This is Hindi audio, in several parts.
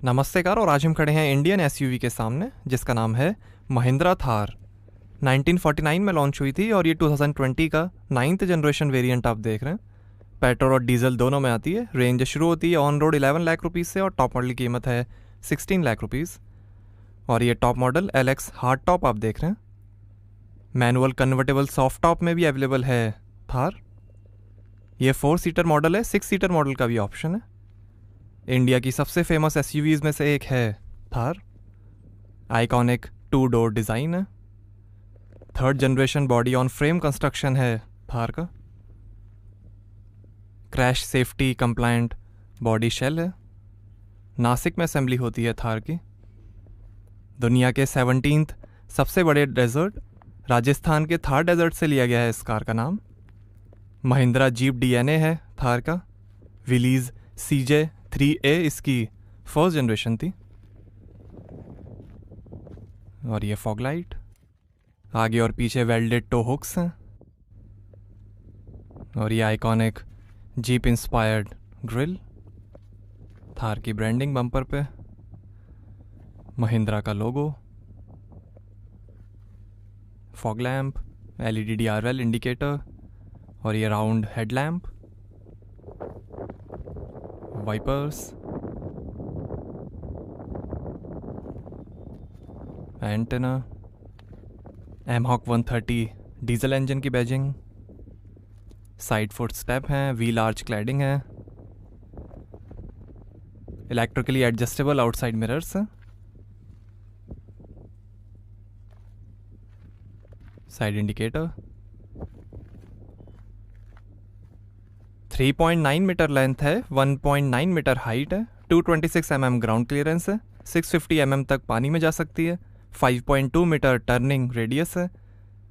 नमस्ते कार। और आज हम खड़े हैं इंडियन एसयूवी के सामने जिसका नाम है महिंद्रा थार। 1949 में लॉन्च हुई थी और ये 2020 का 9th जनरेशन वेरिएंट आप देख रहे हैं। पेट्रोल और डीजल दोनों में आती है। रेंज शुरू होती है ऑन रोड 11 लाख रुपीज़ से और टॉप मॉडल की कीमत है 16 लाख रुपीज़। और ये top model LX hard top आप देख रहे हैं। मैनुअल कन्वर्टेबल सॉफ्ट टॉप में भी अवेलेबल है थार। ये 4 सीटर मॉडल है, 6 सीटर मॉडल का भी ऑप्शन है। इंडिया की सबसे फेमस एसयूवीज में से एक है थार। आइकॉनिक 2 डोर डिज़ाइन है। 3rd generation body on frame construction है थार का। Crash safety compliant body shell है। नासिक में असेंबली होती है थार की। दुनिया के 17th सबसे बड़े डेजर्ट राजस्थान के थार डेजर्ट से लिया गया है इस कार का नाम। महिंद्रा जीप DNA है थार का। विलीज CJ 3A इसकी 1st जनरेशन थी। और ये फॉग लाइट, आगे और पीछे वेल्डेड टो हुक्स हैं। और ये iconic jeep inspired grille. Thar की ब्रांडिंग बम्पर पे, महिंद्रा का logo, fog lamp, LED DRL indicator और ये round headlamp, wipers, antenna, mHawk 130 diesel engine की बैजिंग, साइड फुट स्टेप हैं, व्हील आर्च क्लैडिंग है, इलेक्ट्रिकली एडजस्टेबल आउटसाइड मिरर्स हैं, साइड इंडिकेटर, 3.9 मीटर लेंथ है, 1.9 मीटर हाइट है, 226 mm ग्राउंड क्लियरेंस है, 650 mm तक पानी में जा सकती है, 5.2 मीटर टर्निंग रेडियस है।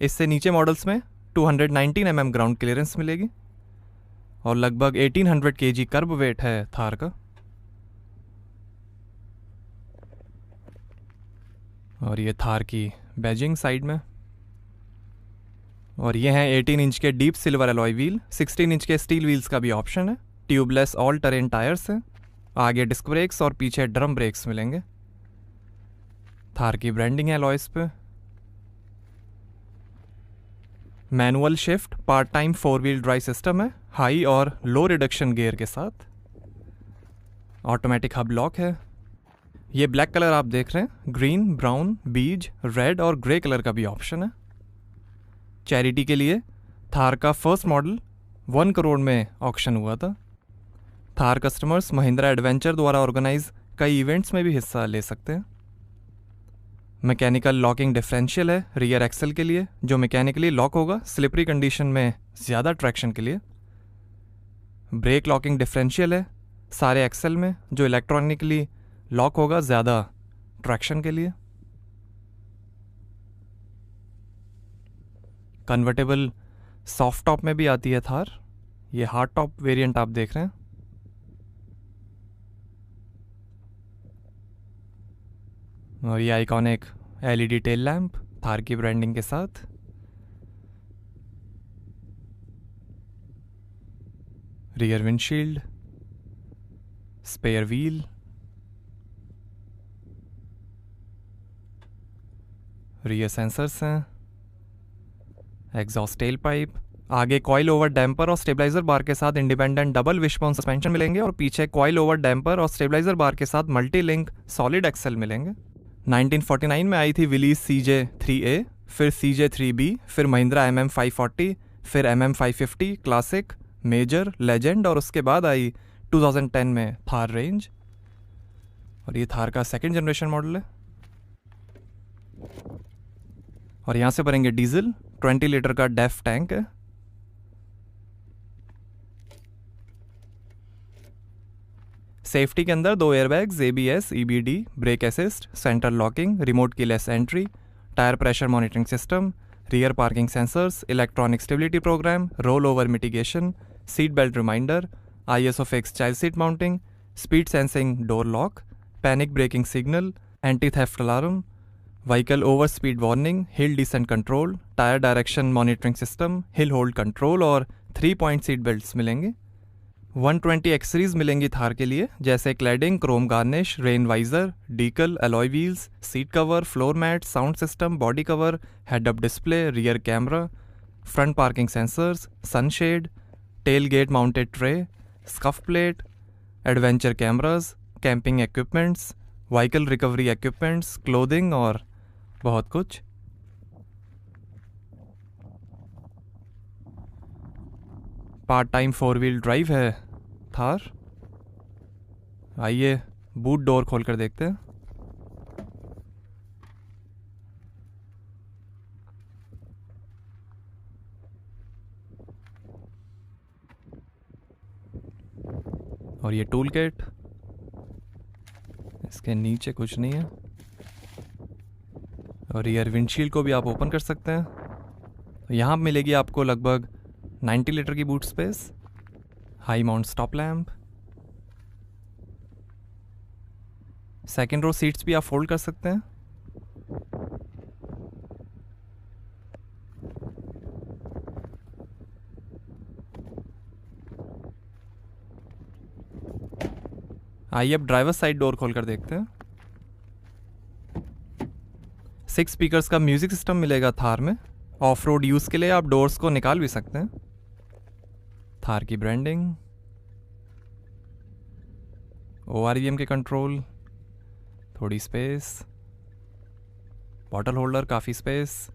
इससे नीचे मॉडल्स में 219 mm ग्राउंड क्लियरेंस मिलेगी और लगभग 1800 kg कर्ब वेट है थार का। और ये थार की बैजिंग साइड में। और ये हैं 18 इंच के deep silver alloy wheel, 16 inch के स्टील व्हील्स का भी ऑप्शन है। ट्यूबलेस ऑल टेरेन टायर्स हैं। आगे डिस्क ब्रेक्स और पीछे ड्रम ब्रेक्स मिलेंगे। थार की ब्रांडिंग है अलॉयस पे। Manual shift part time 4 wheel drive system है, हाई और लो रिडक्शन गियर के साथ। ऑटोमेटिक हब लॉक है। ये ब्लैक कलर आप देख रहे हैं, ग्रीन, ब्राउन, बीज, रेड और ग्रे कलर का भी ऑप्शन है। चैरिटी के लिए थार का फर्स्ट मॉडल 1 करोड़ में ऑक्शन हुआ था। थार कस्टमर्स महिंद्रा एडवेंचर द्वारा ऑर्गेनाइज कई इवेंट्स में भी हिस्सा ले सकते हैं। मैकेनिकल लॉकिंग डिफरेंशियल है रियर एक्सल के लिए, जो मैकेनिकली लॉक होगा स्लिपरी कंडीशन में ज़्यादा ट्रैक्शन के लिए। ब्रेक लॉकिंग डिफरेंशियल है सारे एक्सल में, जो इलेक्ट्रॉनिकली लॉक होगा ज़्यादा ट्रैक्शन के लिए। कन्वर्टेबल सॉफ्ट टॉप में भी आती है थार। ये हार्ड टॉप वेरिएंट आप देख रहे हैं। और ये iconic LED tail lamp Thar की ब्रांडिंग के साथ। Rear windshield, spare wheel, rear sensors हैं, एग्जॉस्ट टेल पाइप, आगे कॉइल ओवर डैम्पर और स्टेबलाइजर बार के साथ इंडिपेंडेंट डबल विशबोन सस्पेंशन मिलेंगे और पीछे कॉइल ओवर डैम्पर और स्टेबलाइजर बार के साथ मल्टी लिंक सॉलिड एक्सेल मिलेंगे। 1949 में आई थी विलीज CJ 3A, फिर CJ 3B, फिर महिंद्रा MM 540, फिर MM 550 क्लासिक, मेजर, लेजेंड और उसके बाद आई 2010 में थार रेंज। और ये थार का 2nd जनरेशन मॉडल है। और यहाँ से भरेंगे डीजल, 20 लीटर का डेफ टैंक है। सेफ्टी के अंदर 2 airbags, ABS, EBD, brake assist, centre locking, remote keyless entry, tyre pressure monitoring system, rear parking sensors, electronic stability program, roll over mitigation, seat belt reminder, ISO fix child seat mounting, speed sensing door lock, panic braking signal, anti theft alarm, vehicle over speed warning, hill descent control, tyre direction monitoring system, hill hold control और 3 पॉइंट सीट बेल्ट्स मिलेंगे। 120 एक्सेसरीज मिलेंगी थार के लिए, जैसे cladding, chrome garnish, rain visor, decal, alloy wheels, seat cover, floor mat, sound system, body cover, head up display, rear camera, front parking sensors, sunshade, tail gate mounted tray, scuff plate, adventure cameras, camping equipments, vehicle recovery equipments, clothing और बहुत कुछ। पार्ट टाइम 4 व्हील ड्राइव है थार। आइए बूट डोर खोल कर देखते हैं। और ये टूल किट, इसके नीचे कुछ नहीं है। और रियर विंडशील्ड को भी आप ओपन कर सकते हैं। तो यहाँ मिलेगी आपको लगभग 90 लीटर की boot space, high mount stop lamp, second row seats भी आप फोल्ड कर सकते हैं। आइए अब ड्राइवर साइड डोर खोल कर देखते हैं। 6 स्पीकर्स का म्यूजिक सिस्टम मिलेगा थार में। ऑफ रोड यूज़ के लिए आप डोर्स को निकाल भी सकते हैं। थार की ब्रांडिंग, ORVM के कंट्रोल, थोड़ी स्पेस, बॉटल होल्डर, काफ़ी स्पेस,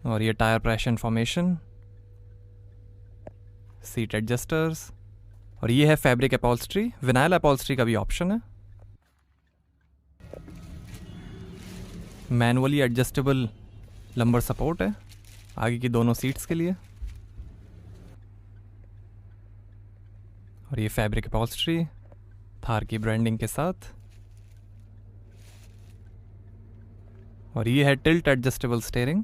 और ये tyre pressure information, seat adjusters, और ये है फैब्रिक अपॉल्स्ट्री। विनाइल अपॉल्स्ट्री का भी ऑप्शन है। मैनुअली एडजस्टेबल लंबर सपोर्ट है आगे की दोनों सीट्स के लिए। और ये फैब्रिक अपॉल्स्ट्री थार की ब्रांडिंग के साथ। और ये है tilt adjustable steering.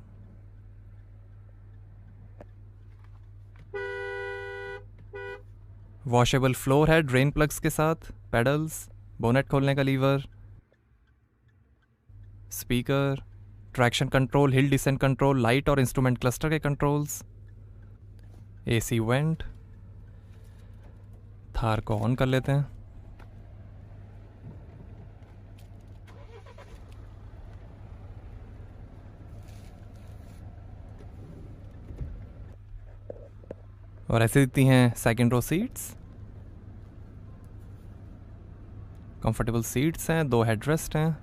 Washable floor है ड्रेन प्लग्स के साथ, पेडल्स, बोनेट खोलने का lever, speaker, traction control, hill descent control, light और इंस्ट्रूमेंट क्लस्टर के कंट्रोल्स, AC वेंट। थार को ऑन कर लेते हैं। और ऐसे दिखती हैं second row seats. Comfortable seats हैं, 2 हेडरेस्ट हैं,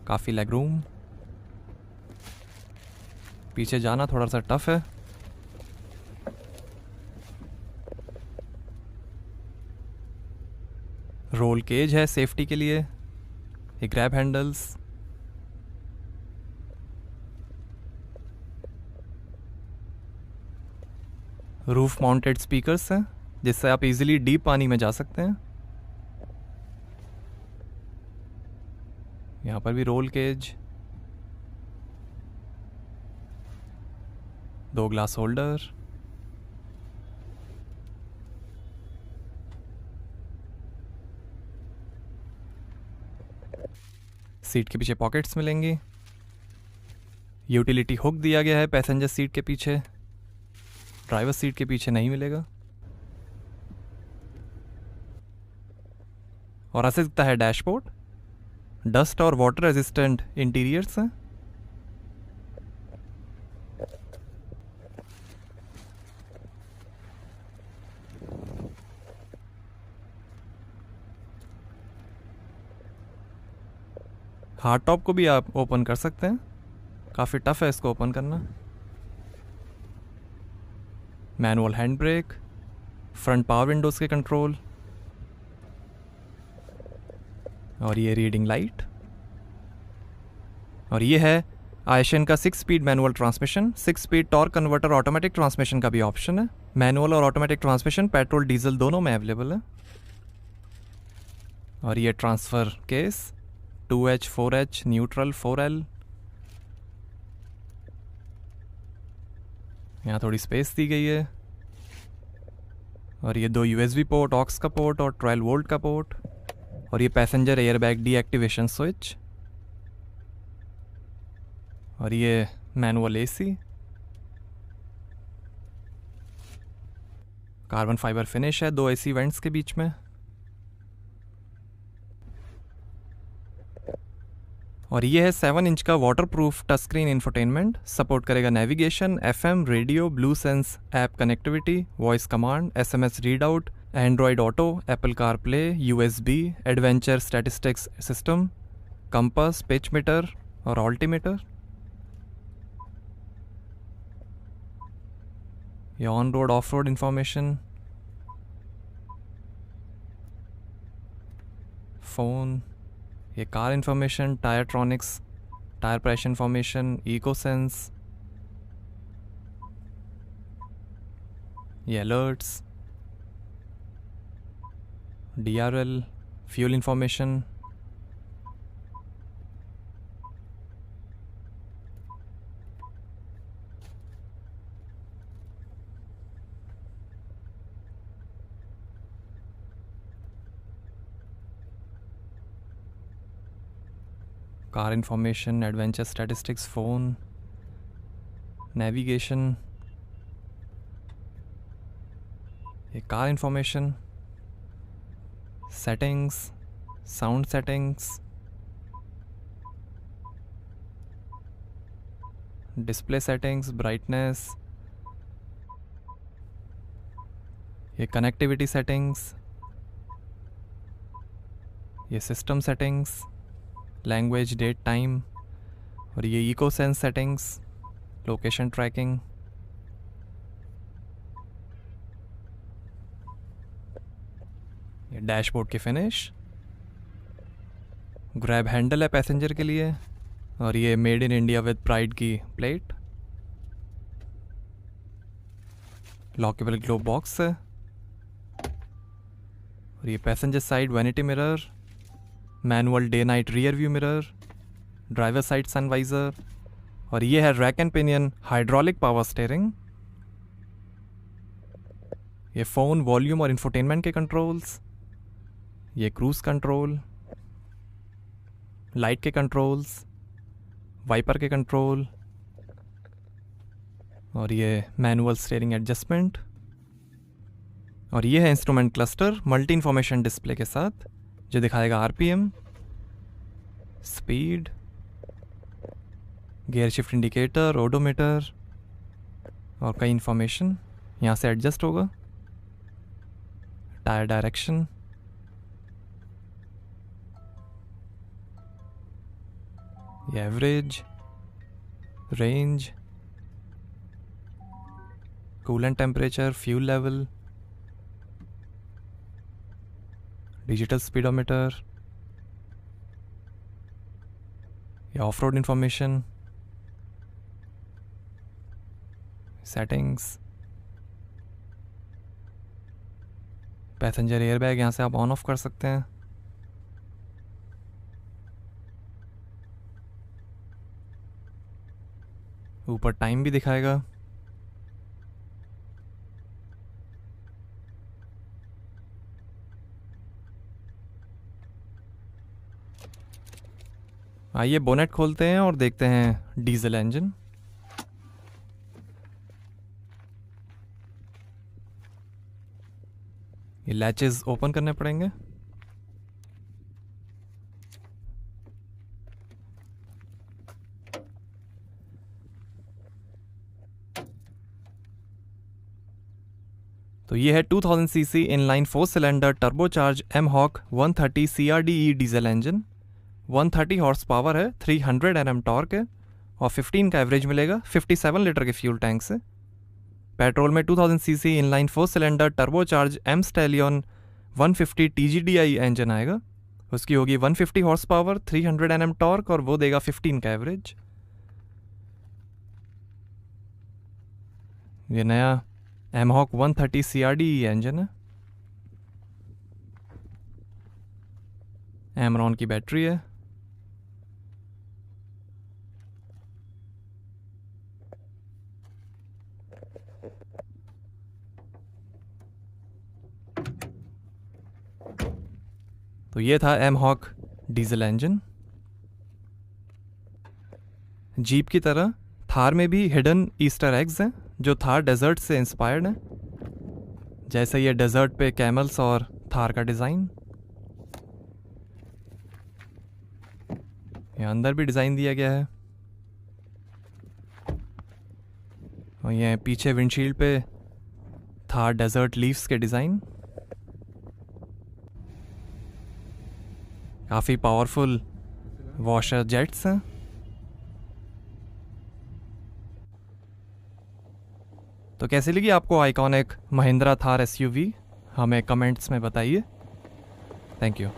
काफ़ी लेग रूम। पीछे जाना थोड़ा सा टफ है। रोल केज है सेफ्टी के लिए, ये grab handles, roof mounted speakers हैं जिससे आप इजीली डीप पानी में जा सकते हैं। यहाँ पर भी roll cage, 2 glass holder, seat के पीछे पॉकेट्स मिलेंगी। यूटिलिटी हुक दिया गया है पैसेंजर सीट के पीछे, ड्राइवर सीट के पीछे नहीं मिलेगा। और ऐसे दिखता है डैशबोर्ड। डस्ट और वाटर रेजिस्टेंट इंटीरियर्स हैं। हार्ड टॉप को भी आप ओपन कर सकते हैं, काफ़ी टफ है इसको ओपन करना। Manual hand brake, front power Windows के कंट्रोल, और ये रीडिंग लाइट। और ये है आयशन का 6 speed manual transmission. 6 speed torque converter automatic transmission का भी ऑप्शन है। मैनुअल और ऑटोमेटिक ट्रांसमिशन पेट्रोल डीजल दोनों में अवेलेबल है। और ये transfer case 2H 4H neutral 4L। यहाँ थोड़ी स्पेस दी गई है। और ये 2 USB पोर्ट, ऑक्स का पोर्ट और 12 वोल्ट का पोर्ट। और ये पैसेंजर एयरबैग डीएक्टिवेशन स्विच। और ये manual AC। Carbon fibre finish है 2 एसी वेंट्स के बीच में। और ये है 7 इंच का waterproof touch screen infotainment. Support करेगा navigation, FM, radio, blue sense, app connectivity, voice command, SMS read out, Android Auto, Apple CarPlay, USB, adventure statistics system, compass, pitch meter और ऑल्टीमीटर। ये on road off road information, phone, ये car information, TyreTronics, tyre pressure information, eco sense, ये alerts, DRL, fuel information, car information, adventure statistics, phone, navigation, ये car information, settings, sound settings, display settings, brightness, ये कनेक्टिविटी सेटिंग्स, ये system settings, language, date, time, और ये eco sense settings, location tracking. ये डैशबोर्ड की फिनिश, ग्रैब हैंडल है पैसेंजर के लिए, और ये made in India with pride की प्लेट। लॉकेबल ग्लोब बॉक्स है, और ये passenger side vanity mirror, manual day night rear view mirror, driver side sunvisor, और ये है rack and pinion hydraulic power steering. ये फ़ोन, वॉल्यूम और इंफोटेनमेंट के कंट्रोल्स, ये क्रूज कंट्रोल, लाइट के कंट्रोल्स, वाइपर के कंट्रोल, और ये मैनुअल स्टीयरिंग एडजस्टमेंट, और ये है instrument cluster multi information display के साथ, जो दिखाएगा RPM, speed, gear shift indicator, odometer और कई इंफॉर्मेशन यहाँ से एडजस्ट होगा। टायर डायरेक्शन, ये average, range, coolant temperature, fuel level, digital speedometer, ये off road information, settings, passenger airbag यहाँ से आप ऑन ऑफ कर सकते हैं। ऊपर टाइम भी दिखाएगा। आइए बोनेट खोलते हैं और देखते हैं डीजल इंजन। ये लैचेस ओपन करने पड़ेंगे। तो ये है 2000 CC inline 4 cylinder turbocharge mHawk 130 CRDE diesel engine. 130 horse power है, 300 Nm टॉर्क है और 15 का एवरेज मिलेगा 57 लीटर के फ्यूल टैंक से। पेट्रोल में 2000 CC inline 4 cylinder turbocharge M stallion 150 TGDI engine आएगा। उसकी होगी 150 हॉर्स पावर, 300 Nm टॉर्क और वो देगा 15 का एवरेज। ये नया एमहॉक 130 CRDE इंजन है। एमरॉन की बैटरी है। तो ये था एमहॉक डीजल इंजन। जीप की तरह थार में भी हिडन ईस्टर एग्स हैं जो थार डेजर्ट से इंस्पायर्ड हैं। जैसे ये डेजर्ट पे कैमल्स और थार का डिज़ाइन। यहाँ अंदर भी डिज़ाइन दिया गया है। और ये पीछे विंडशील्ड पे थार डेजर्ट लीव्स के डिज़ाइन। काफ़ी पावरफुल वॉशर जेट्स हैं। तो कैसी लगी आपको आइकॉनिक महिंद्रा थार एसयूवी? हमें कमेंट्स में बताइए। Thank you.